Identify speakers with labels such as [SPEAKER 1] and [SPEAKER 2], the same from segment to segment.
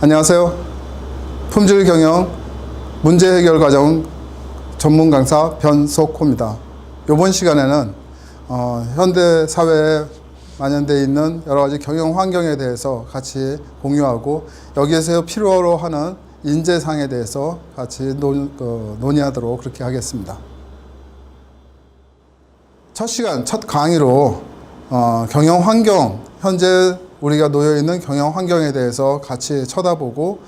[SPEAKER 1] 안녕하세요. 품질 경영 문제 해결 과정 전문 강사 변석호입니다. 이번 시간에는 현대 사회에 만연되어 있는 여러 가지 경영 환경에 대해서 같이 공유하고 여기에서 필요로 하는 인재상에 대해서 같이 논의하도록 그렇게 하겠습니다. 첫 시간, 첫 강의로 경영 환경, 현재 우리가 놓여 있는 경영 환경에 대해서 같이 쳐다보고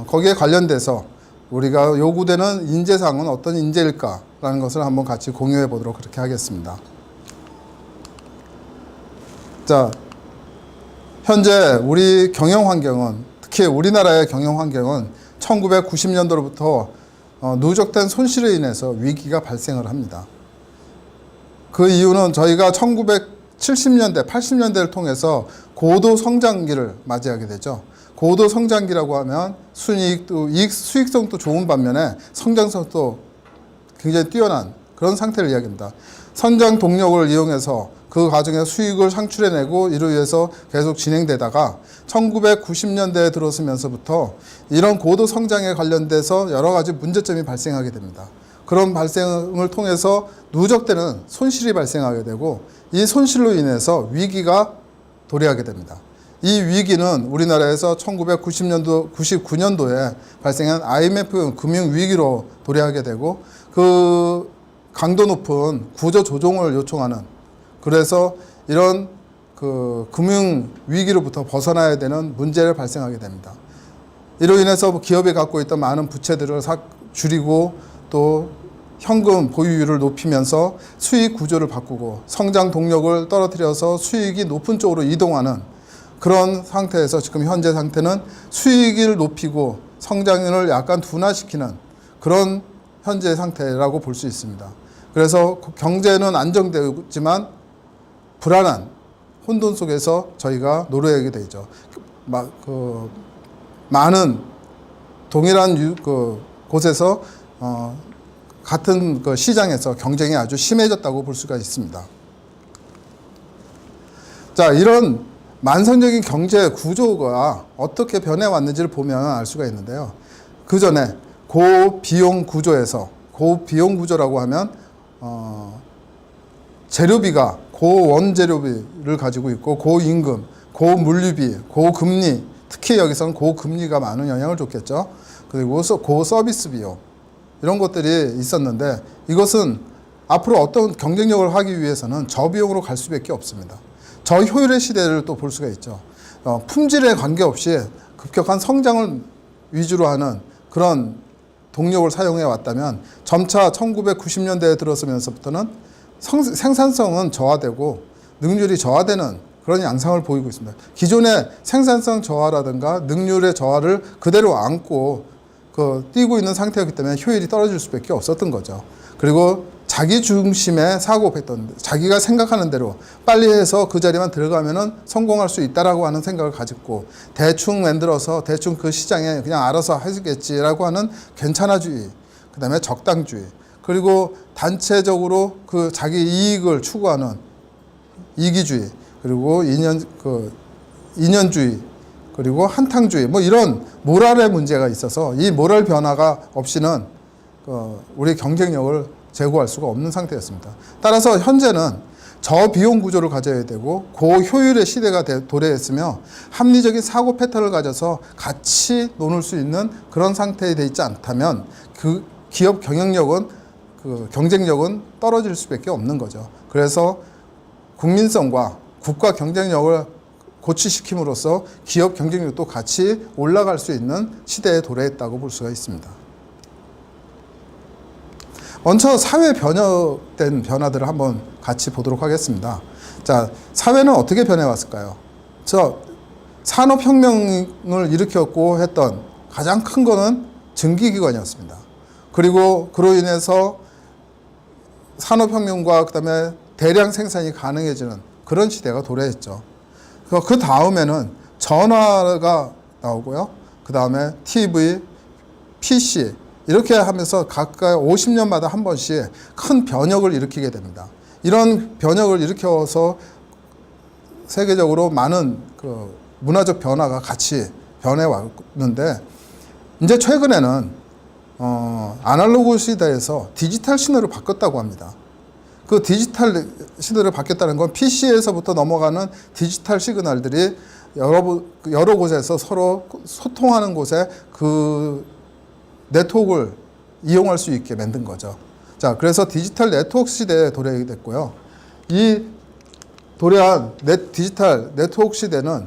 [SPEAKER 1] 거기에 관련돼서 우리가 요구되는 인재상은 어떤 인재일까라는 것을 한번 같이 공유해 보도록 그렇게 하겠습니다. 자, 현재 우리 경영 환경은, 특히 우리나라의 경영 환경은 1990년도로부터 누적된 손실에 인해서 위기가 발생을 합니다. 그 이유는 저희가 1970년대, 80년대를 통해서 고도 성장기를 맞이하게 되죠. 고도 성장기라고 하면 순이익도, 수익성도 좋은 반면에 성장성도 굉장히 뛰어난 그런 상태를 이야기합니다. 성장 동력을 이용해서 그 과정에 수익을 창출해내고 이로 인해서 계속 진행되다가 1990년대에 들어서면서부터 이런 고도 성장에 관련돼서 여러 가지 문제점이 발생하게 됩니다. 그런 발생을 통해서 누적되는 손실이 발생하게 되고 이 손실로 인해서 위기가 도래하게 됩니다. 이 위기는 우리나라에서 1990년도, 99년도에 발생한 IMF 금융위기로 도래하게 되고 그 강도 높은 구조 조정을 요청하는, 그래서 이런 그 금융위기로부터 벗어나야 되는 문제를 발생하게 됩니다. 이로 인해서 기업이 갖고 있던 많은 부채들을 줄이고 또 현금 보유율을 높이면서 수익 구조를 바꾸고 성장 동력을 떨어뜨려서 수익이 높은 쪽으로 이동하는 그런 상태에서 지금 현재 상태는 수익을 높이고 성장률을 약간 둔화시키는 그런 현재 상태라고 볼 수 있습니다. 그래서 경제는 안정되지만 불안한 혼돈 속에서 저희가 노래하게 되죠. 많은 동일한 곳에서 같은 시장에서 경쟁이 아주 심해졌다고 볼 수가 있습니다. 자, 이런 만성적인 경제 구조가 어떻게 변해왔는지를 보면 알 수가 있는데요. 그 전에 고비용 구조에서, 고비용 구조라고 하면 재료비가 고원재료비를 가지고 있고 고임금, 고물류비, 고금리, 특히 여기서는 고금리가 많은 영향을 줬겠죠. 그리고 고서비스 비용, 이런 것들이 있었는데 이것은 앞으로 어떤 경쟁력을 하기 위해서는 저비용으로 갈 수밖에 없습니다. 저효율의 시대를 또 볼 수가 있죠. 품질에 관계없이 급격한 성장을 위주로 하는 그런 동력을 사용해 왔다면 점차 1990년대에 들어서면서부터는 생산성은 저하되고 능률이 저하되는 그런 양상을 보이고 있습니다. 기존의 생산성 저하라든가 능률의 저하를 그대로 안고 뛰고 있는 상태였기 때문에 효율이 떨어질 수밖에 없었던 거죠. 그리고 자기 중심의 사고 패턴, 자기가 생각하는 대로 빨리 해서 그 자리만 들어가면은 성공할 수 있다라고 하는 생각을 가졌고, 대충 만들어서 대충 그 시장에 그냥 알아서 하시겠지라고 하는 괜찮아주의, 그 다음에 적당주의, 그리고 단체적으로 그 자기 이익을 추구하는 이기주의, 그리고 인연주의, 그리고 한탕주의, 이런 모랄의 문제가 있어서 이 모랄 변화가 없이는 우리 경쟁력을 제고할 수가 없는 상태였습니다. 따라서 현재는 저비용 구조를 가져야 되고 고효율의 시대가 도래했으며 합리적인 사고 패턴을 가져서 같이 노는 수 있는 그런 상태에 돼 있지 않다면 그 기업 경영력은, 경쟁력은 떨어질 수밖에 없는 거죠. 그래서 국민성과 국가 경쟁력을 고취시킴으로써 기업 경쟁력도 같이 올라갈 수 있는 시대에 도래했다고 볼 수가 있습니다. 먼저 사회 변화된 변화들을 한번 같이 보도록 하겠습니다. 자, 사회는 어떻게 변해왔을까요? 산업혁명을 일으켰고 했던 가장 큰 거는 증기기관이었습니다. 그리고 그로 인해서 산업혁명과 그 다음에 대량 생산이 가능해지는 그런 시대가 도래했죠. 그 다음에는 전화가 나오고요. 그 다음에 TV, PC, 이렇게 하면서 각각 50년마다 한 번씩 큰 변혁을 일으키게 됩니다. 이런 변혁을 일으켜서 세계적으로 많은 문화적 변화가 같이 변해 왔는데 이제 최근에는 아날로그 시대에서 디지털 신호를 바꿨다고 합니다. 그 디지털 신호를 바뀌었다는 건 PC에서부터 넘어가는 디지털 시그널들이 여러 곳에서 서로 소통하는 곳에 그 네트워크를 이용할 수 있게 만든 거죠. 자, 그래서 디지털 네트워크 시대에 도래됐고요. 이 도래한 디지털 네트워크 시대는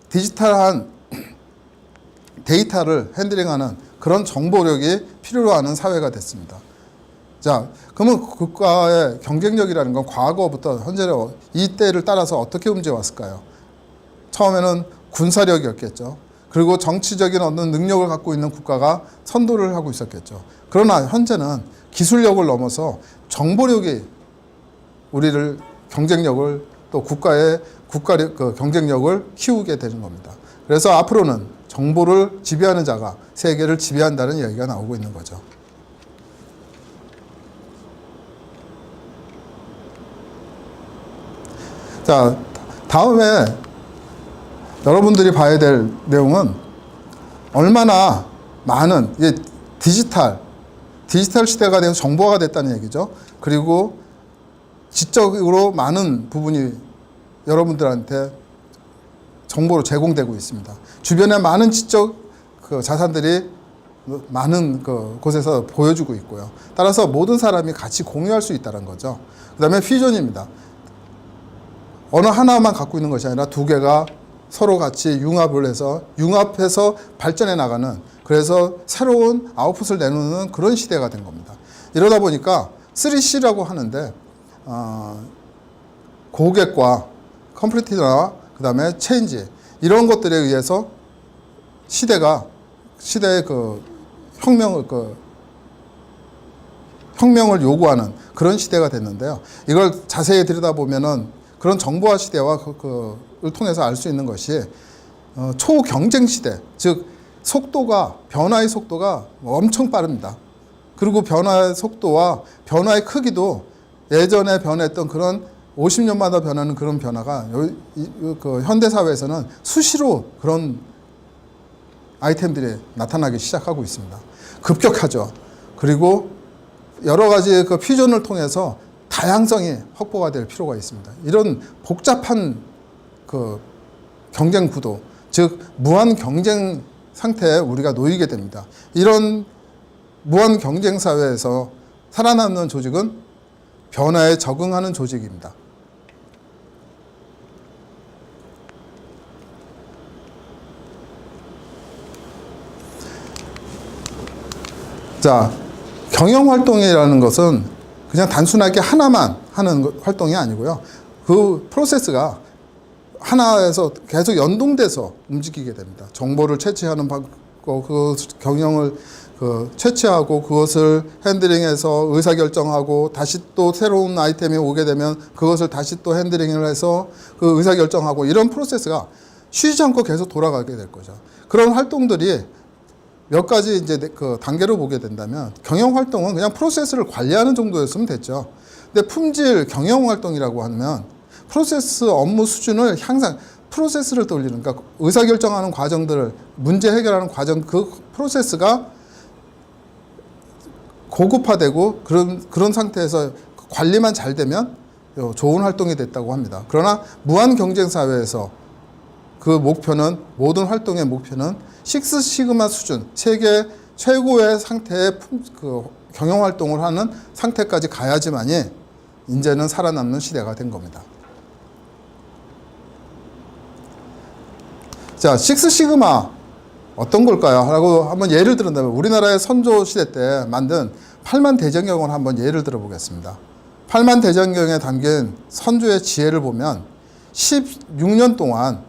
[SPEAKER 1] 디지털한 데이터를 핸들링하는 그런 정보력이 필요로 하는 사회가 됐습니다. 자, 그러면 국가의 경쟁력이라는 건 과거부터 현재로 이 때를 따라서 어떻게 움직여왔을까요? 처음에는 군사력이었겠죠. 그리고 정치적인 어떤 능력을 갖고 있는 국가가 선도를 하고 있었겠죠. 그러나 현재는 기술력을 넘어서 정보력이 우리를 경쟁력을 또 국가의 그 경쟁력을 키우게 되는 겁니다. 그래서 앞으로는 정보를 지배하는 자가 세계를 지배한다는 이야기가 나오고 있는 거죠. 자, 다음에 여러분들이 봐야 될 내용은 얼마나 많은 디지털 시대가 되어서 정보화가 됐다는 얘기죠. 그리고 지적으로 많은 부분이 여러분들한테 정보로 제공되고 있습니다. 주변에 많은 지적 자산들이 많은 곳에서 보여주고 있고요. 따라서 모든 사람이 같이 공유할 수 있다는 거죠. 그 다음에 퓨전입니다. 어느 하나만 갖고 있는 것이 아니라 두 개가 서로 같이 융합해서 발전해 나가는, 그래서 새로운 아웃풋을 내놓는 그런 시대가 된 겁니다. 이러다 보니까 3C라고 하는데 고객과 컴플리트나 그 다음에 체인지, 이런 것들에 의해서 시대의 혁명을 요구하는 그런 시대가 됐는데요. 이걸 자세히 들여다보면은 그런 정보화 시대와 을 통해서 알 수 있는 것이 초경쟁 시대, 즉 변화의 속도가 엄청 빠릅니다. 그리고 변화의 속도와 변화의 크기도 예전에 변했던 그런 50년마다 변하는 그런 변화가 현대 사회에서는 수시로 그런 아이템들이 나타나기 시작하고 있습니다. 급격하죠. 그리고 여러 가지 퓨전을 통해서 다양성이 확보가 될 필요가 있습니다. 이런 복잡한 경쟁 구도, 즉 무한 경쟁 상태에 우리가 놓이게 됩니다. 이런 무한 경쟁 사회에서 살아남는 조직은 변화에 적응하는 조직입니다. 자, 경영활동이라는 것은 그냥 단순하게 하나만 하는 활동이 아니고요. 그 프로세스가 하나에서 계속 연동돼서 움직이게 됩니다. 정보를 채취하는 그 경영을 채취하고 그것을 핸들링해서 의사결정하고 다시 또 새로운 아이템이 오게 되면 그것을 다시 또 핸들링을 해서 그 의사결정하고, 이런 프로세스가 쉬지 않고 계속 돌아가게 될 거죠. 그런 활동들이 몇 가지 이제 단계로 보게 된다면, 경영 활동은 그냥 프로세스를 관리하는 정도였으면 됐죠. 근데 품질 경영 활동이라고 하면 프로세스 업무 수준을 향상, 프로세스를 돌리는, 그러니까 의사결정하는 과정들을, 문제 해결하는 과정, 그 프로세스가 고급화되고 그런 상태에서 관리만 잘 되면 좋은 활동이 됐다고 합니다. 그러나 무한 경쟁 사회에서 그 목표는, 모든 활동의 목표는 식스시그마 수준, 세계 최고의 상태의 경영 활동을 하는 상태까지 가야지만이 이제는 살아남는 시대가 된 겁니다. 자, 식스시그마 어떤 걸까요? 라고 한번 예를 들었다면, 우리나라의 선조 시대 때 만든 8만 대전경을 한번 예를 들어 보겠습니다. 8만 대전경에 담긴 선조의 지혜를 보면 16년 동안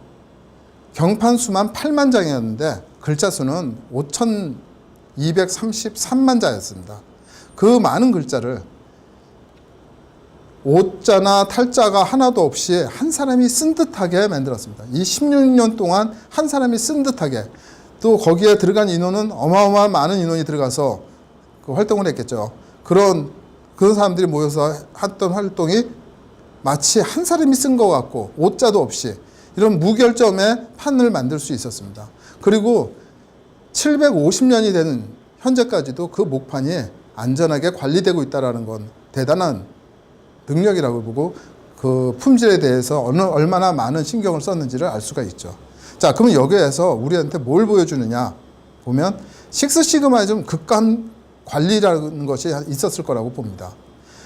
[SPEAKER 1] 경판 수만 8만 장이었는데 글자 수는 5,233만 자였습니다. 그 많은 글자를 오자나 탈자가 하나도 없이 한 사람이 쓴 듯하게 만들었습니다. 이 16년 동안 한 사람이 쓴 듯하게, 또 거기에 들어간 인원은 어마어마한 많은 인원이 들어가서 활동을 했겠죠. 그런 사람들이 모여서 했던 활동이 마치 한 사람이 쓴 것 같고 오자도 없이 이런 무결점의 판을 만들 수 있었습니다. 그리고 750년이 되는 현재까지도 그 목판이 안전하게 관리되고 있다는 건 대단한 능력이라고 보고 그 품질에 대해서 얼마나 많은 신경을 썼는지를 알 수가 있죠. 자, 그러면 여기에서 우리한테 뭘 보여주느냐 보면 식스 시그마의 좀 극한 관리라는 것이 있었을 거라고 봅니다.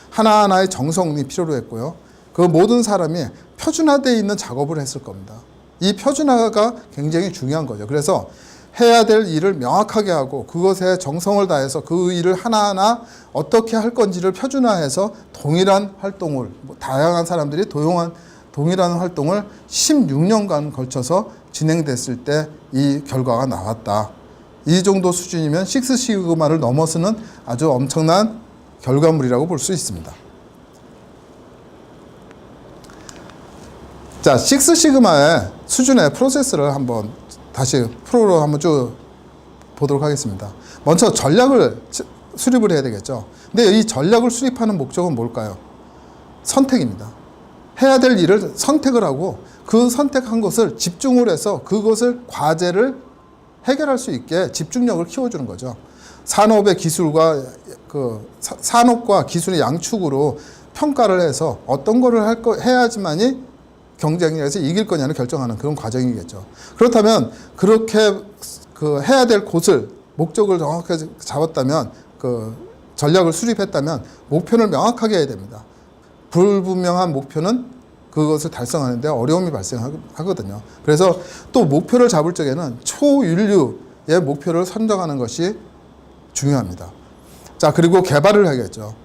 [SPEAKER 1] 하나하나의 정성이 필요로 했고요. 그 모든 사람이 표준화되어 있는 작업을 했을 겁니다. 이 표준화가 굉장히 중요한 거죠. 그래서 해야 될 일을 명확하게 하고 그것에 정성을 다해서 그 일을 하나하나 어떻게 할 건지를 표준화해서 동일한 활동을, 다양한 사람들이 동일한 활동을 16년간 걸쳐서 진행됐을 때 이 결과가 나왔다. 이 정도 수준이면 식스 시그마를 넘어서는 아주 엄청난 결과물이라고 볼 수 있습니다. 자, 식스 시그마의 수준의 프로세스를 한번 다시 프로로 한번 쭉 보도록 하겠습니다. 먼저 전략을 수립을 해야 되겠죠. 근데 이 전략을 수립하는 목적은 뭘까요? 선택입니다. 해야 될 일을 선택을 하고 그 선택한 것을 집중을 해서 그것을 과제를 해결할 수 있게 집중력을 키워주는 거죠. 산업의 기술과 산업과 기술의 양축으로 평가를 해서 어떤 거를 해야지만이 경쟁에서 이길 거냐를 결정하는 그런 과정이겠죠. 그렇다면 그렇게 해야 될 곳을 목적을 정확하게 잡았다면 전략을 수립했다면 목표를 명확하게 해야 됩니다. 불분명한 목표는 그것을 달성하는데 어려움이 발생하거든요. 그래서 또 목표를 잡을 적에는 초인류의 목표를 선정하는 것이 중요합니다. 자, 그리고 개발을 하겠죠.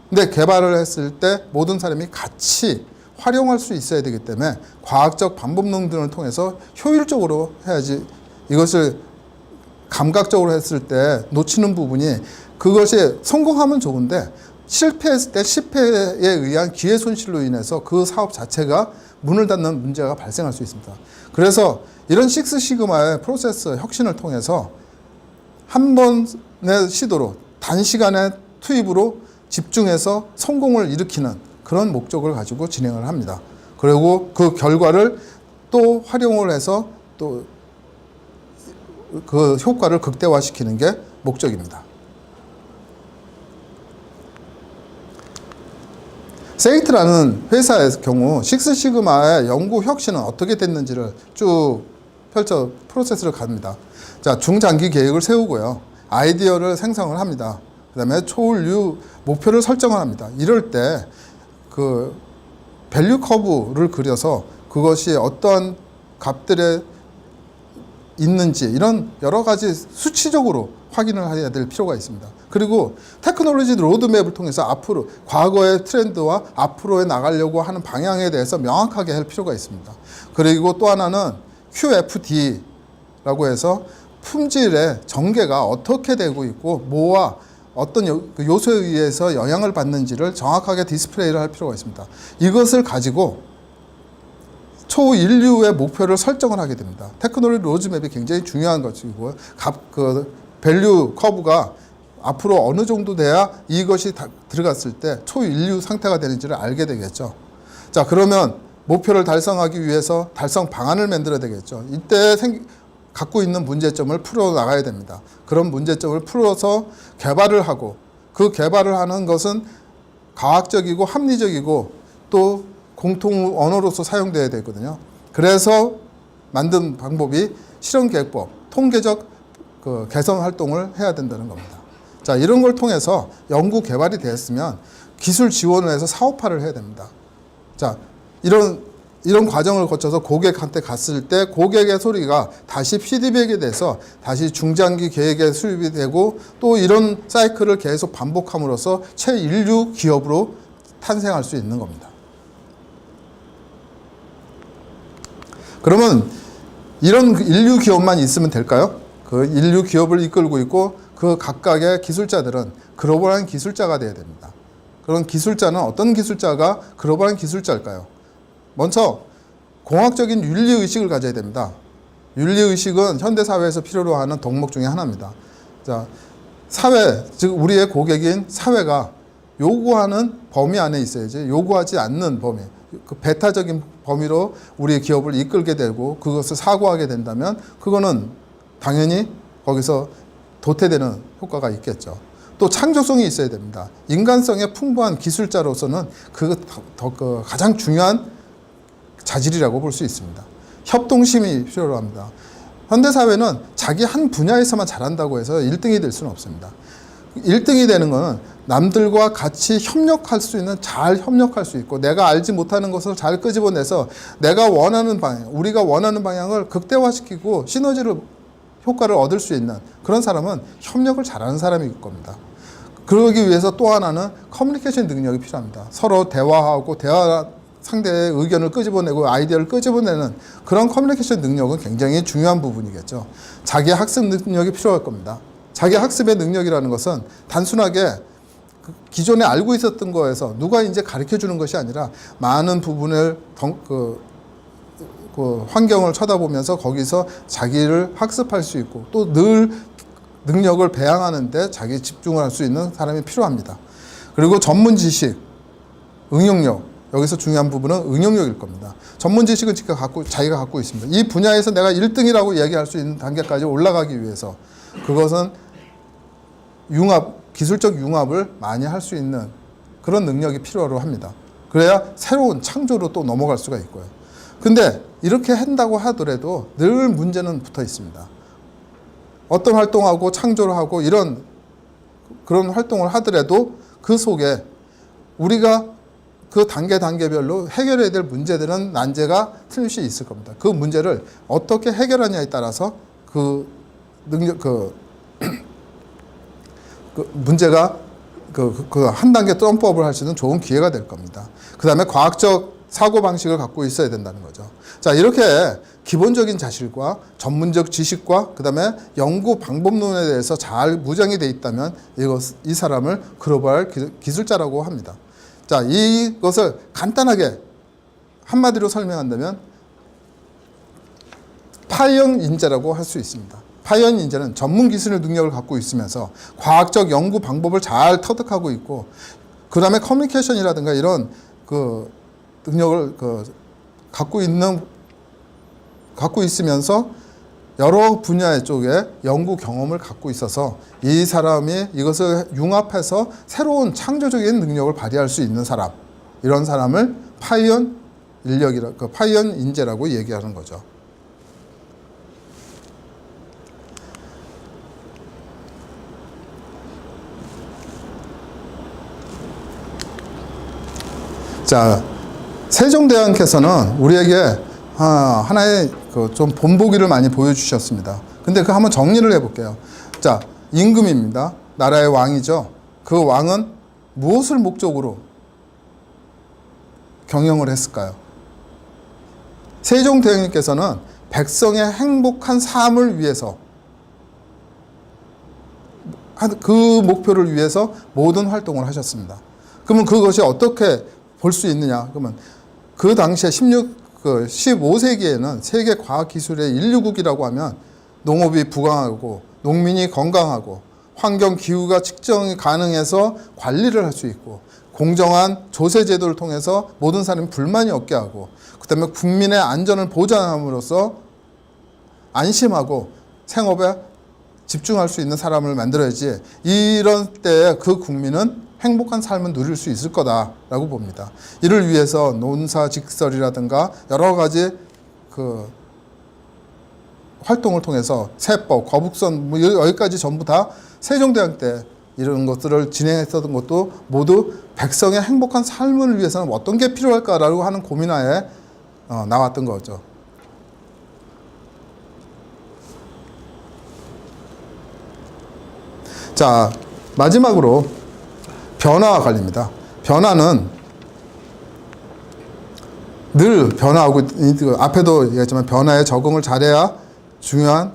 [SPEAKER 1] 근데 개발을 했을 때 모든 사람이 같이 활용할 수 있어야 되기 때문에 과학적 방법론 등을 통해서 효율적으로 해야지. 이것을 감각적으로 했을 때 놓치는 부분이 그것이 성공하면 좋은데 실패했을 때 실패에 의한 기회 손실로 인해서 그 사업 자체가 문을 닫는 문제가 발생할 수 있습니다. 그래서 이런 식스 시그마의 프로세스 혁신을 통해서 한 번의 시도로 단시간의 투입으로 집중해서 성공을 일으키는 그런 목적을 가지고 진행을 합니다. 그리고 그 결과를 또 활용을 해서 또 그 효과를 극대화시키는 게 목적입니다. 세이트라는 회사의 경우 식스 시그마의 연구 혁신은 어떻게 됐는지를 쭉 펼쳐 프로세스를 갑니다. 자, 중장기 계획을 세우고요. 아이디어를 생성을 합니다. 그 다음에 초인류 목표를 설정을 합니다. 이럴 때 밸류 커브를 그려서 그것이 어떠한 값들에 있는지 이런 여러 가지 수치적으로 확인을 해야 될 필요가 있습니다. 그리고 테크놀로지 로드맵을 통해서 앞으로 과거의 트렌드와 앞으로에 나가려고 하는 방향에 대해서 명확하게 할 필요가 있습니다. 그리고 또 하나는 QFD라고 해서 품질의 전개가 어떻게 되고 있고 뭐와 어떤 요소에 의해서 영향을 받는지를 정확하게 디스플레이를 할 필요가 있습니다. 이것을 가지고 초인류의 목표를 설정을 하게 됩니다. 테크놀로지 로드맵이 굉장히 중요한 것이고요. 밸류 커브가 앞으로 어느 정도 돼야 이것이 들어갔을 때 초인류 상태가 되는지를 알게 되겠죠. 자, 그러면 목표를 달성하기 위해서 달성 방안을 만들어야 되겠죠. 이때 갖고 있는 문제점을 풀어 나가야 됩니다. 그런 문제점을 풀어서 개발을 하고 그 개발을 하는 것은 과학적이고 합리적이고 또 공통 언어로서 사용돼야 되거든요. 그래서 만든 방법이 실험계획법, 통계적 개선 활동을 해야 된다는 겁니다. 자, 이런 걸 통해서 연구 개발이 되었으면 기술 지원을 해서 사업화를 해야 됩니다. 자, 이런 과정을 거쳐서 고객한테 갔을 때 고객의 소리가 다시 피드백이 돼서 다시 중장기 계획에 수립이 되고 또 이런 사이클을 계속 반복함으로써 최인류 기업으로 탄생할 수 있는 겁니다. 그러면 이런 인류 기업만 있으면 될까요? 그 인류 기업을 이끌고 있고 그 각각의 기술자들은 글로벌한 기술자가 돼야 됩니다. 그런 기술자는 어떤 기술자가 글로벌한 기술자일까요? 먼저 공학적인 윤리의식을 가져야 됩니다. 윤리의식은 현대사회에서 필요로 하는 덕목 중에 하나입니다. 자, 사회, 즉 우리의 고객인 사회가 요구하는 범위 안에 있어야지 요구하지 않는 범위, 그 배타적인 범위로 우리의 기업을 이끌게 되고 그것을 사고하게 된다면 그거는 당연히 거기서 도태되는 효과가 있겠죠. 또 창조성이 있어야 됩니다. 인간성에 풍부한 기술자로서는 그 가장 중요한 자질이라고 볼 수 있습니다. 협동심이 필요로 합니다. 현대사회는 자기 한 분야에서만 잘한다고 해서 1등이 될 수는 없습니다. 1등이 되는 것은 남들과 같이 협력할 수 있는, 잘 협력할 수 있고, 내가 알지 못하는 것을 잘 끄집어내서 내가 원하는 방향, 우리가 원하는 방향을 극대화시키고 시너지를, 효과를 얻을 수 있는 그런 사람은 협력을 잘하는 사람일 겁니다. 그러기 위해서 또 하나는 커뮤니케이션 능력이 필요합니다. 서로 대화하고 상대의 의견을 끄집어내고 아이디어를 끄집어내는 그런 커뮤니케이션 능력은 굉장히 중요한 부분이겠죠. 자기 학습 능력이 필요할 겁니다. 자기 학습의 능력이라는 것은 단순하게 기존에 알고 있었던 거에서 누가 이제 가르쳐 주는 것이 아니라 많은 부분을 환경을 쳐다보면서 거기서 자기를 학습할 수 있고 또 늘 능력을 배양하는데 자기 집중을 할 수 있는 사람이 필요합니다. 그리고 전문 지식, 응용력, 여기서 중요한 부분은 응용력일 겁니다. 전문 지식은 자기가 갖고 있습니다. 이 분야에서 내가 1등이라고 이야기할 수 있는 단계까지 올라가기 위해서 그것은 기술적 융합을 많이 할 수 있는 그런 능력이 필요로 합니다. 그래야 새로운 창조로 또 넘어갈 수가 있고요. 근데 이렇게 한다고 하더라도 늘 문제는 붙어 있습니다. 어떤 활동하고 창조를 하고 그런 활동을 하더라도 그 속에 우리가 그 단계별로 해결해야 될 문제들은 난제가 틀림없이 있을 겁니다. 그 문제를 어떻게 해결하냐에 따라서 문제가 한 단계 점프업을 할 수 있는 좋은 기회가 될 겁니다. 그 다음에 과학적 사고방식을 갖고 있어야 된다는 거죠. 자, 이렇게 기본적인 자질과 전문적 지식과 그 다음에 연구 방법론에 대해서 잘 무장이 되어 있다면 이 사람을 글로벌 기술자라고 합니다. 자, 이것을 간단하게 한마디로 설명한다면 파이언 인재라고 할 수 있습니다. 파이언 인재는 전문 기술의 능력을 갖고 있으면서 과학적 연구 방법을 잘 터득하고 있고 그 다음에 커뮤니케이션이라든가 이런 능력을 갖고 있으면서 여러 분야의 쪽에 연구 경험을 갖고 있어서 이 사람이 이것을 융합해서 새로운 창조적인 능력을 발휘할 수 있는 사람, 이런 사람을 파이언 인재라고 얘기하는 거죠. 자, 세종대왕께서는 우리에게 하나의 좀 본보기를 많이 보여주셨습니다. 근데 한번 정리를 해볼게요. 자, 임금입니다. 나라의 왕이죠. 그 왕은 무엇을 목적으로 경영을 했을까요? 세종대왕님께서는 백성의 행복한 삶을 위해서 그 목표를 위해서 모든 활동을 하셨습니다. 그러면 그것이 어떻게 볼 수 있느냐? 그러면 그 당시에 15세기에는 세계 과학기술의 인류국이라고 하면 농업이 부강하고 농민이 건강하고 환경 기후가 측정이 가능해서 관리를 할 수 있고 공정한 조세 제도를 통해서 모든 사람이 불만이 없게 하고 그 다음에 국민의 안전을 보장함으로써 안심하고 생업에 집중할 수 있는 사람을 만들어야지 이런 때에 그 국민은 행복한 삶을 누릴 수 있을 거다라고 봅니다. 이를 위해서 논사직설이라든가 여러 가지 활동을 통해서 세법, 거북선 여기까지 전부 다 세종대왕 때 이런 것들을 진행했었던 것도 모두 백성의 행복한 삶을 위해서는 어떤 게 필요할까라고 하는 고민하에 나왔던 거죠. 자, 마지막으로 변화와 관련입니다. 변화는 늘 변화하고 앞에도 얘기했지만 변화에 적응을 잘해야 중요한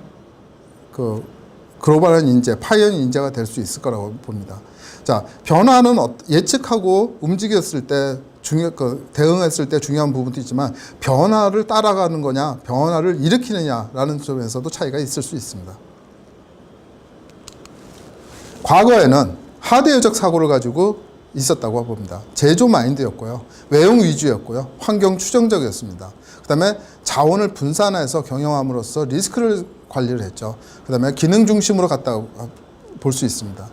[SPEAKER 1] 글로벌한 인재, 파이언 인재가 될 수 있을 거라고 봅니다. 자, 변화는 예측하고 움직였을 때 대응했을 때 중요한 부분도 있지만 변화를 따라가는 거냐, 변화를 일으키느냐라는 점에서도 차이가 있을 수 있습니다. 과거에는 하드웨어적 사고를 가지고 있었다고 봅니다. 제조 마인드였고요. 외형 위주였고요. 환경 추정적이었습니다. 그 다음에 자원을 분산해서 경영함으로써 리스크를 관리를 했죠. 그 다음에 기능 중심으로 갔다 볼 수 있습니다.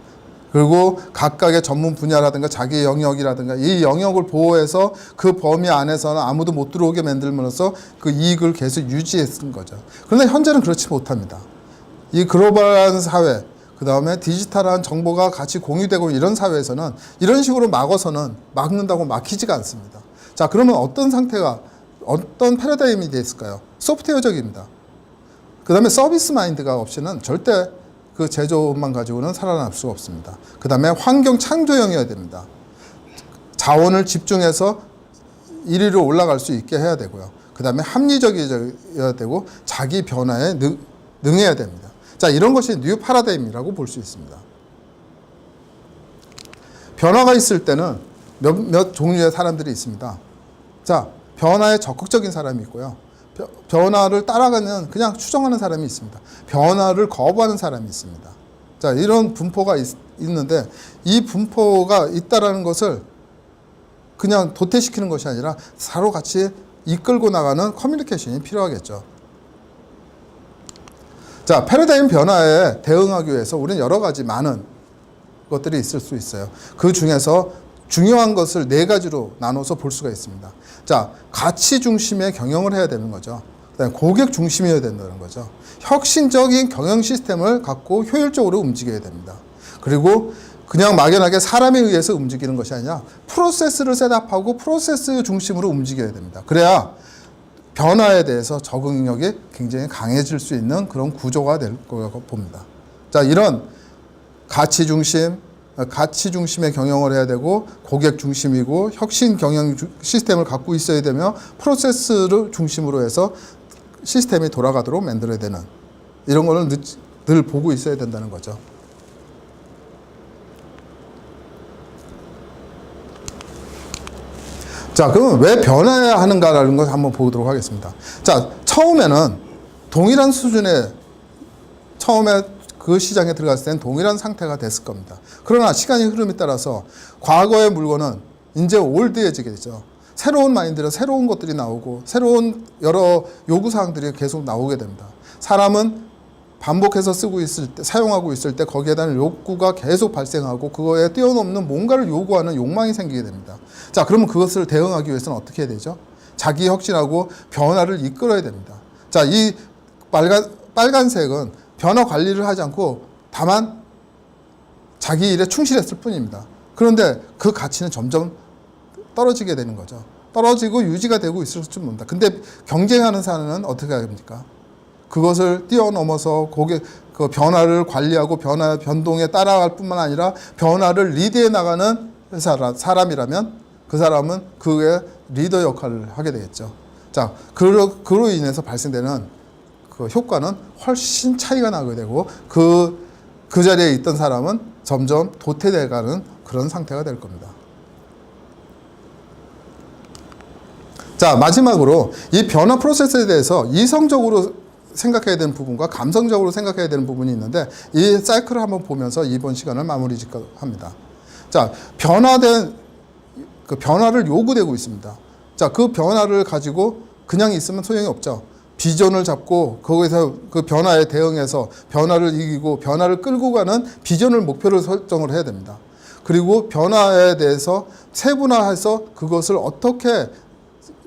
[SPEAKER 1] 그리고 각각의 전문 분야라든가 자기 영역이라든가 이 영역을 보호해서 그 범위 안에서는 아무도 못 들어오게 만들면서 그 이익을 계속 유지했던 거죠. 그런데 현재는 그렇지 못합니다. 이 글로벌한 사회, 그 다음에 디지털한 정보가 같이 공유되고 이런 사회에서는 이런 식으로 막는다고 막히지가 않습니다. 자, 그러면 어떤 패러다임이 됐을까요? 소프트웨어적입니다. 그 다음에 서비스 마인드가 없이는 절대 그 제조업만 가지고는 살아날 수가 없습니다. 그 다음에 환경 창조형이어야 됩니다. 자원을 집중해서 1위로 올라갈 수 있게 해야 되고요. 그 다음에 합리적이어야 되고 자기 변화에 능해야 됩니다. 자, 이런 것이 뉴 파라다임이라고 볼 수 있습니다. 변화가 있을 때는 몇 종류의 사람들이 있습니다. 자, 변화에 적극적인 사람이 있고요. 변화를 따라가는 그냥 추정하는 사람이 있습니다. 변화를 거부하는 사람이 있습니다. 자, 이런 분포가 있는데 이 분포가 있다라는 것을 그냥 도태시키는 것이 아니라 서로 같이 이끌고 나가는 커뮤니케이션이 필요하겠죠. 자, 패러다임 변화에 대응하기 위해서 우리는 여러 가지 많은 것들이 있을 수 있어요. 그 중에서 중요한 것을 4가지로 나눠서 볼 수가 있습니다. 자, 가치 중심의 경영을 해야 되는 거죠. 그다음에 고객 중심이어야 된다는 거죠. 혁신적인 경영 시스템을 갖고 효율적으로 움직여야 됩니다. 그리고 그냥 막연하게 사람에 의해서 움직이는 것이 아니라 프로세스를 셋업하고 프로세스 중심으로 움직여야 됩니다. 그래야 변화에 대해서 적응력이 굉장히 강해질 수 있는 그런 구조가 될 거라고 봅니다. 자, 이런 가치 중심의 경영을 해야 되고 고객 중심이고 혁신 경영 시스템을 갖고 있어야 되며 프로세스를 중심으로 해서 시스템이 돌아가도록 만들어야 되는 이런 거는 늘 보고 있어야 된다는 거죠. 자, 그러면 왜 변화해야 하는가라는 걸 한번 보도록 하겠습니다. 자, 처음에는 동일한 수준의 처음에 그 시장에 들어갔을 때는 동일한 상태가 됐을 겁니다. 그러나 시간의 흐름에 따라서 과거의 물건은 이제 올드해지겠죠. 새로운 마인드로 새로운 것들이 나오고 새로운 여러 요구사항들이 계속 나오게 됩니다. 사람은 반복해서 사용하고 있을 때 거기에 대한 욕구가 계속 발생하고 그거에 뛰어넘는 뭔가를 요구하는 욕망이 생기게 됩니다. 자, 그러면 그것을 대응하기 위해서는 어떻게 해야 되죠? 자기 혁신하고 변화를 이끌어야 됩니다. 자, 이 빨간색은 변화 관리를 하지 않고 다만 자기 일에 충실했을 뿐입니다. 그런데 그 가치는 점점 떨어지게 되는 거죠. 떨어지고 유지가 되고 있을 줄 모릅니다. 근데 경쟁하는 사람은 어떻게 합니까? 그것을 뛰어넘어서 그 변화를 관리하고 변화 변동에 따라갈 뿐만 아니라 변화를 리드해 나가는 사람이라면 그 사람은 그의 리더 역할을 하게 되겠죠. 자, 그로 인해서 발생되는 그 효과는 훨씬 차이가 나게 되고 그 자리에 있던 사람은 점점 도태돼가는 그런 상태가 될 겁니다. 자, 마지막으로 이 변화 프로세스에 대해서 이성적으로 생각해야 되는 부분과 감성적으로 생각해야 되는 부분이 있는데 이 사이클을 한번 보면서 이번 시간을 마무리 짓고 합니다. 자, 그 변화를 요구되고 있습니다. 자, 그 변화를 가지고 그냥 있으면 소용이 없죠. 비전을 잡고 거기서 그 변화에 대응해서 변화를 이기고 변화를 끌고 가는 비전을 목표를 설정을 해야 됩니다. 그리고 변화에 대해서 세분화해서 그것을 어떻게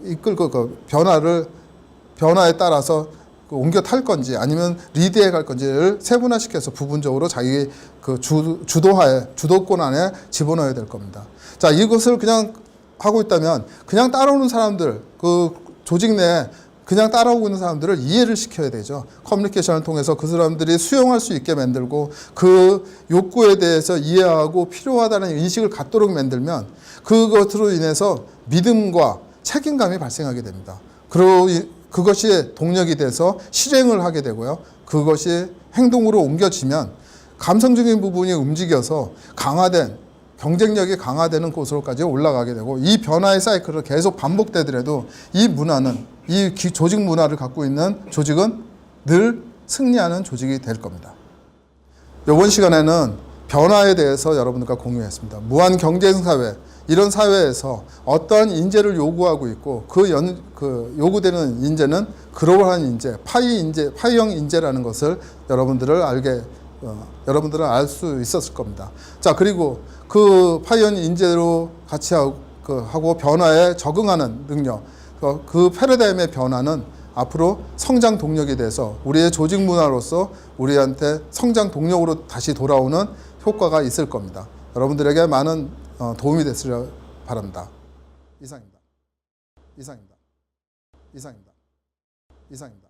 [SPEAKER 1] 이끌고 그 변화에 따라서 옮겨 탈 건지 아니면 리드해 갈 건지를 세분화시켜서 부분적으로 자기 그 주도권 안에 집어넣어야 될 겁니다. 자, 이것을 그냥 하고 있다면 그냥 따라오는 사람들, 그 조직 내에 그냥 따라오고 있는 사람들을 이해를 시켜야 되죠. 커뮤니케이션을 통해서 그 사람들이 수용할 수 있게 만들고 그 욕구에 대해서 이해하고 필요하다는 인식을 갖도록 만들면 그것으로 인해서 믿음과 책임감이 발생하게 됩니다. 그것이 동력이 돼서 실행을 하게 되고요. 그것이 행동으로 옮겨지면 감성적인 부분이 움직여서 경쟁력이 강화되는 곳으로까지 올라가게 되고 이 변화의 사이클을 계속 반복되더라도 이 문화는 이 조직 문화를 갖고 있는 조직은 늘 승리하는 조직이 될 겁니다. 이번 시간에는 변화에 대해서 여러분들과 공유했습니다. 무한 경쟁 사회, 이런 사회에서 어떠한 인재를 요구하고 있고 그 요구되는 인재는 글로벌한 인재, 파이형 인재라는 것을 여러분들은 알 수 있었을 겁니다. 자, 그리고 그 파이형 인재로 같이 하고 변화에 적응하는 능력, 그 패러다임의 변화는 앞으로 성장 동력이 돼서 우리의 조직 문화로서 우리한테 성장 동력으로 다시 돌아오는 효과가 있을 겁니다. 여러분들에게 많은 도움이 됐으려 바랍니다. 이상입니다.